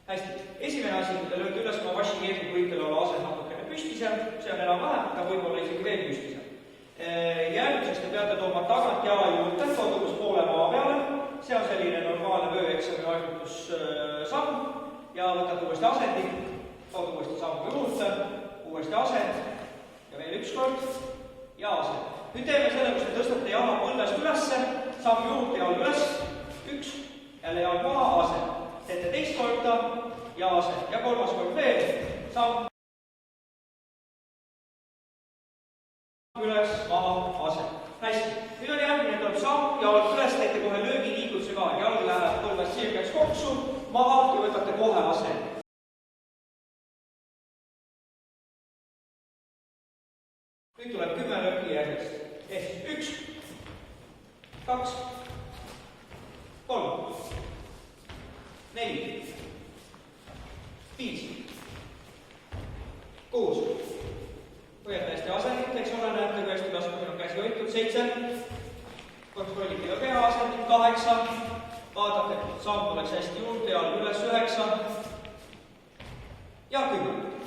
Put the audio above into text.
hästi, esimene asi, kui te lööte üles oma vassikeebi, võite olla asend natukene püstisem, see on enam-vähem, ta võib olla isegi veel püstisem. Järgmiseks te peate tooma tagant jala juurde, kodugus poole maa peale, see on selline normaalne vööeksami harjutussamm ja võtate uuesti asendi, tood uuesti sammu juurde, uuesti asend ja veel üks kord ja asend. Nüüd teeme selle, kus te tõstate jala põlvest ülesse, samm juurde, jalg üles, üks, jälle jalg maha, asend. Teete teist korda ja asend ja kolmas kord veel, samm üles, maha, asend. Hästi, nüüd on järgmine, tuleb samm, jalg üles, teete kohe löögiliigutuse ka, jalg läheb põlvest sirgeks koksu, maha ja võtate kohe asend. Nüüd tuleb 10 lööki järjest. Ehk 1, 2, 3, 4, 5, 6. Hoiate hästi asendit, eks ole, näete, kui hästi lasku on käsi hoitud. 7, kontrollite ka keha asendit. 8, vaatate, et samm oleks hästi juurde, jalg üles. 9 ja 10.